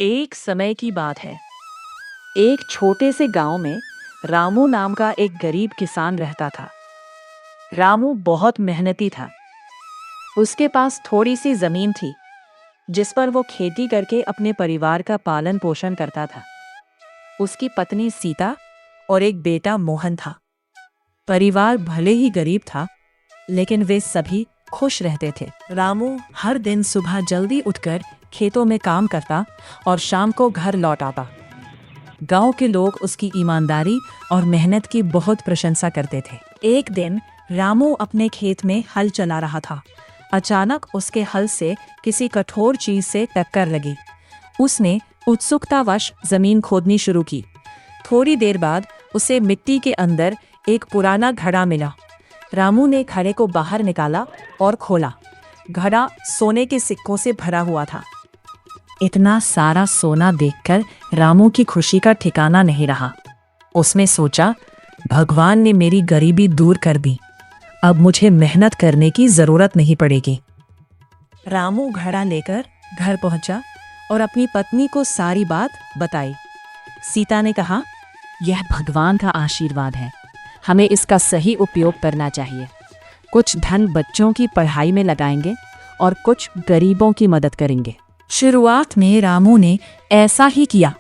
एक समय की बात है। एक छोटे से गांव में रामू नाम का एक गरीब किसान रहता था। रामू बहुत मेहनती था। उसके पास थोड़ी सी जमीन थी जिस पर वो खेती करके अपने परिवार का पालन पोषण करता था। उसकी पत्नी सीता और एक बेटा मोहन था। परिवार भले ही गरीब था लेकिन वे सभी खुश रहते थे। रामू हर दिन सुबह जल्दी उठकर खेतों में काम करता और शाम को घर लौट आता। गांव के लोग उसकी ईमानदारी और मेहनत की बहुत प्रशंसा करते थे। एक दिन रामू अपने खेत में हल चला रहा था। अचानक उसके हल से किसी कठोर चीज से टक्कर लगी। उसने उत्सुकतावश जमीन खोदनी शुरू की। थोड़ी देर बाद उसे मिट्टी के अंदर एक पुराना घड़ा मिला। रामू ने घड़े को बाहर निकाला और खोला। घड़ा सोने के सिक्कों से भरा हुआ था। इतना सारा सोना देखकर रामू की खुशी का ठिकाना नहीं रहा। उसने सोचा, भगवान ने मेरी गरीबी दूर कर दी। अब मुझे मेहनत करने की जरूरत नहीं पड़ेगी। रामू घड़ा लेकर घर पहुंचा और अपनी पत्नी को सारी बात बताई। सीता ने कहा, यह भगवान का आशीर्वाद है, हमें इसका सही उपयोग करना चाहिए। कुछ धन बच्चों की पढ़ाई में लगाएंगे और कुछ गरीबों की मदद करेंगे। शुरुआत में रामू ने ऐसा ही किया।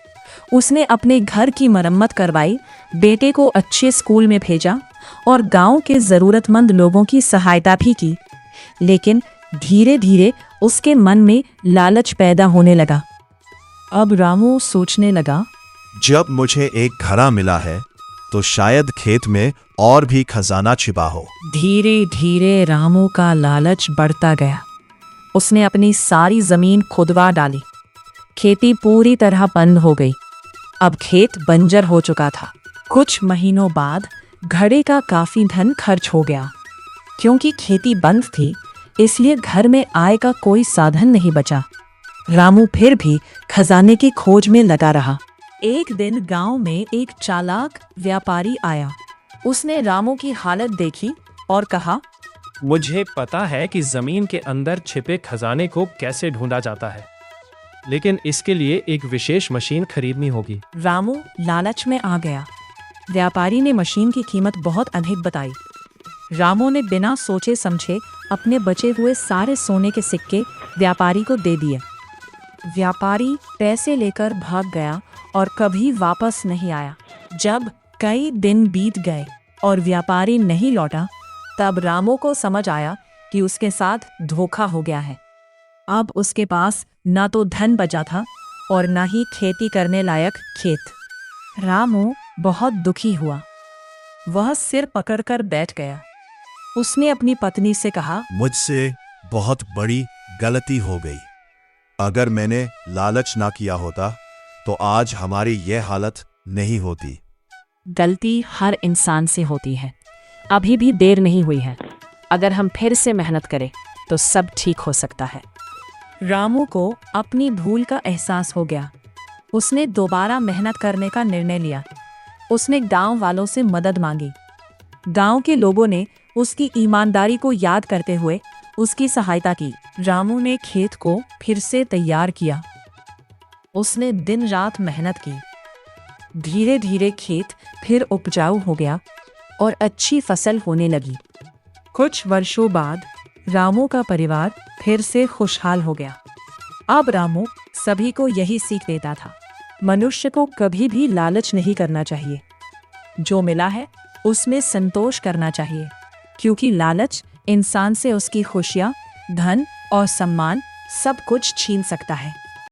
उसने अपने घर की मरम्मत करवाई, बेटे को अच्छे स्कूल में भेजा और गांव के जरूरतमंद लोगों की सहायता भी की। लेकिन धीरे धीरे उसके मन में लालच पैदा होने लगा। अब रामू सोचने लगा, जब मुझे एक घड़ा मिला है तो शायद खेत में और भी खजाना छिपा हो। धीरे धीरे रामू का लालच बढ़ता गया। उसने अपनी सारी जमीन खुदवा डाली। खेती पूरी तरह बंद हो गई। अब खेत बंजर हो चुका था। कुछ महीनों बाद घड़े का काफी धन खर्च हो गया। क्योंकि खेती बंद थी इसलिए घर में आय का कोई साधन नहीं बचा। रामू फिर भी खजाने की खोज में लगा रहा। एक दिन गांव में एक चालाक व्यापारी आया। उसने रामू की हालत देखी और कहा, मुझे पता है कि जमीन के अंदर छिपे खजाने को कैसे ढूंढा जाता है, लेकिन इसके लिए एक विशेष मशीन खरीदनी होगी। रामू लालच में आ गया। व्यापारी ने मशीन की कीमत बहुत अधिक बताई। रामू ने बिना सोचे समझे अपने बचे हुए सारे सोने के सिक्के व्यापारी को दे दिए। व्यापारी पैसे लेकर भाग गया और कभी वापस नहीं आया। जब कई दिन बीत गए और व्यापारी नहीं लौटा, तब रामू को समझ आया कि उसके साथ धोखा हो गया है। अब उसके पास न तो धन बचा था और न ही खेती करने लायक खेत। रामू बहुत दुखी हुआ। वह सिर पकड़कर बैठ गया। उसने अपनी पत्नी से कहा, मुझसे बहुत बड़ी गलती हो गई। अगर मैंने लालच ना किया होता तो आज हमारी यह हालत नहीं होती। गलती हर इंसान से होती है। अभी भी देर नहीं हुई है। अगर हम फिर से मेहनत करें तो सब ठीक हो सकता है। रामू को अपनी भूल का एहसास हो गया। उसने दोबारा मेहनत करने का निर्णय लिया। उसने गांव वालों से मदद मांगी। गांव के लोगों ने उसकी ईमानदारी को याद करते हुए उसकी सहायता की। रामू ने खेत को फिर से तैयार किया। उसने दिन रात मेहनत की। धीरे धीरे खेत फिर उपजाऊ हो गया और अच्छी फसल होने लगी। कुछ वर्षों बाद रामू का परिवार फिर से खुशहाल हो गया। अब रामू सभी को यही सीख देता था, मनुष्य को कभी भी लालच नहीं करना चाहिए। जो मिला है उसमें संतोष करना चाहिए, क्योंकि लालच इंसान से उसकी खुशियाँ, धन और सम्मान सब कुछ छीन सकता है।